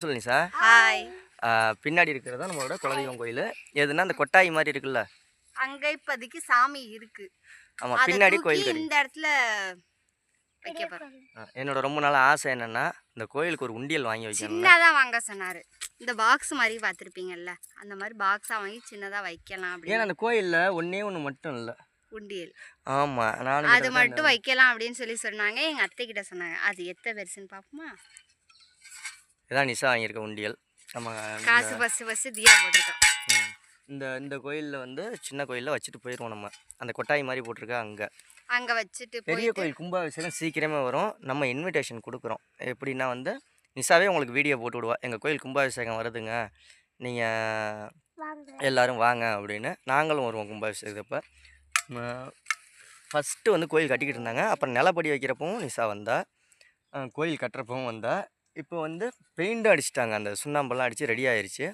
சொல்லுங்க sir. Hi. பின்னாடி இருக்கிறது தான் நம்மளோட குலதெய்வம் கோயில். எதுனா அந்த கொட்டாய் மாதிரி இருக்குல்ல, அங்க இப்போதைக்கு சாமி இருக்கு. ஆமா, அத பின்னாடி தூக்கி கோயில் கட்டி. இந்த இடத்துல வைக்க போறோம். என்னோட ரொம்ப நாள் ஆசை என்னன்னா, இந்த கோயிலுக்கு ஒரு உண்டியல் வாங்கி வைக்கணும். சின்னதா வாங்க சொன்னாரு. இந்த பாக்ஸ் மாதிரி பார்த்துருப்பீங்கல்ல, அந்த மாதிரி பாக்ஸா வாங்கி சின்னதா வைக்கலாம் ஏன்னா அப்படின்னு. அந்த கோயில்ல ஒண்ணே ஒன்று மட்டும் இல்லை. உண்டியல் ஆமா, நானும் அது மட்டும் வைக்கலாம் அப்படின்னு சொல்லி சொன்னாங்க. எங்க அத்தை கிட்ட சொன்னாங்க. அது எத்த பெருசுன்னு பார்ப்போமா? இதான் நிஷா வாங்கியிருக்க உண்டியல். நம்ம காசு ஃபஸ்ட்டு தியா போட்டிருக்கோம். இந்த இந்த கோயிலில் வந்து சின்ன கோயிலில் வச்சுட்டு போயிடுவோம். நம்ம அந்த கொட்டாய் மாதிரி போட்டிருக்கா அங்கே வச்சுட்டு பெரிய கோயில் கும்பாபிஷேகம் சீக்கிரமே வரும். நம்ம இன்விடேஷன் கொடுக்குறோம். எப்படின்னா வந்து நிஷாவே உங்களுக்கு வீடியோ போட்டு விடுவா, எங்கள் கோயில் கும்பாபிஷேகம் வருதுங்க, நீங்கள் எல்லோரும் வாங்க அப்படின்னு. நாங்களும் வருவோம் கும்பாபிஷேகத்தப்போ. ஃபஸ்ட்டு வந்து கோயில் கட்டிக்கிட்டு இருந்தாங்க. அப்புறம் நிலப்படி வைக்கிறப்பவும் நிஷா வந்தா, கோயில் கட்டுறப்பவும் வந்தா. இப்போ வந்து பெயிண்ட் அடிச்சிட்டாங்க, அந்த சுண்ணாம்பெல்லாம் அடித்து ரெடி ஆயிடுச்சு.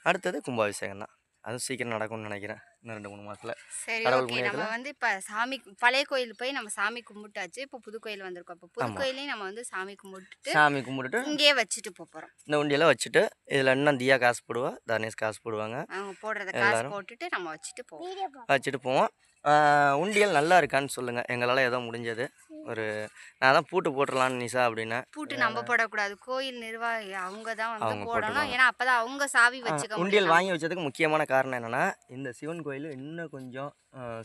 அடுத்தது கும்பாபிஷேகம் தான். அதுவும் சீக்கிரம் நடக்கும்னு நினைக்கிறேன், இன்னும் 2-3 மாதத்தில். சரி, ஓகே. நம்ம வந்து இப்போ சாமி பழைய கோயில் போய் நம்ம சாமி கும்பிட்டாச்சு. இப்போ புது கோயில் வந்திருக்கோம். இப்போ புது கோயிலையும் நம்ம வந்து சாமி கும்பிட்டுட்டு இங்கேயே வச்சுட்டு போகிறோம். இந்த உண்டியெல்லாம் வச்சுட்டு இதில் இன்னும் தியா காசு போடுவா, தனேஷ் காசு போடுவாங்க. அவங்க போடுறத காசு போட்டுட்டு நம்ம வச்சுட்டு போவோம். உண்டியல் நல்லா இருக்கான்னு சொல்லுங்கள், எங்களால் ஏதோ முடிஞ்சது. நான் தான் பூட்டு போட்டுடலான்னு நிஷா அப்படின்னா. பூட்டு நம்ம போடக்கூடாது, கோயில் நிர்வாகி அவங்க தான் வந்து போடணும். ஏன்னா அப்போ தான் அவங்க சாவி வச்சுக்க. உண்டியல் வாங்கி வச்சதுக்கு முக்கியமான காரணம் என்னென்னா, இந்த சிவன் கோயில் இன்னும் கொஞ்சம்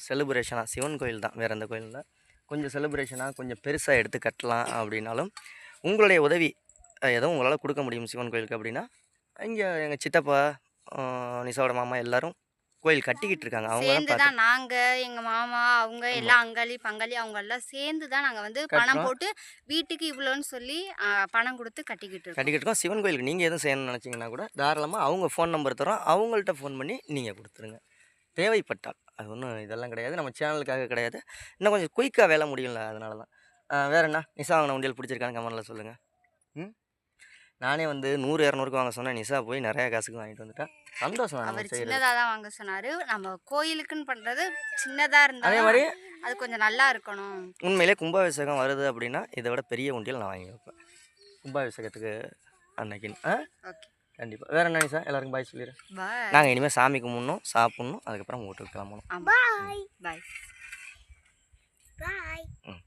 செலிப்ரேஷனாக, சிவன் கோயில் தான், வேறு எந்த கோயிலில் கொஞ்சம் செலிப்ரேஷனாக கொஞ்சம் பெருசாக எடுத்து கட்டலாம் அப்படின்னாலும் உங்களுடைய உதவி எதுவும் உங்களால் கொடுக்க முடியும் சிவன் கோயிலுக்கு அப்படின்னா, இங்கே எங்கள் சித்தப்பா, நிஷாவோட மாமா எல்லோரும் கோயில் கட்டிக்கிட்டு இருக்காங்க. அவங்க தான் நாங்கள் எங்கள் மாமா அவங்க எல்லாம் அங்காளி பங்காளி அவங்க எல்லாம் சேர்ந்து தான் நாங்கள் வந்து பணம் போட்டு வீட்டுக்கு இவ்வளோன்னு சொல்லி பணம் கொடுத்து கட்டிக்கிட்டு இருக்கோம். சிவன் கோயிலுக்கு நீங்கள் எதுவும் செய்யணும்னு நினச்சிங்கன்னா கூட தாராளமாக அவங்க ஃபோன் நம்பர் தரோம், அவங்கள்ட்ட ஃபோன் பண்ணி நீங்கள் கொடுத்துருங்க தேவைப்பட்டால். அது ஒன்றும் இதெல்லாம் கிடையாது, நம்ம சேனலுக்காக கிடையாது. இன்னும் கொஞ்சம் குயிக்காக வேலை முடியல, அதனால தான். வேறு என்ன, நிஷா வாங்கின உண்டியல் பிடிச்சிருக்கான்னு கமெண்ட்டில் சொல்லுங்கள். நானே வந்து 100-200க்கு வாங்க சொன்னேன், நிஷா போய் நிறையா காசுக்கு வாங்கிட்டு வந்துட்டேன். சந்தோஷம். அவர் சின்னதாக தான் வாங்க சொன்னார். நம்ம கோயிலுக்குன்னு பண்ணுறது சின்னதாக இருந்தால் அதே மாதிரி அது கொஞ்சம் நல்லா இருக்கணும். உண்மையிலே கும்பாபிஷேகம் வருது அப்படின்னா இதை விட பெரிய உண்டியல் நான் வாங்கி வைப்பேன் கும்பாபிஷேகத்துக்கு அன்னைக்கு. ஓகே, கண்டிப்பாக. வேறு என்ன நிஷா, எல்லாருக்கும் பாய் சொல்லிடுறேன். பாய். நாங்கள் இனிமேல் சாமி கும்பிடணும், சாப்பிட்ணும், அதுக்கப்புறம் வீட்டுக்கு கிளம்பணும். பாய் பாய் பாய்.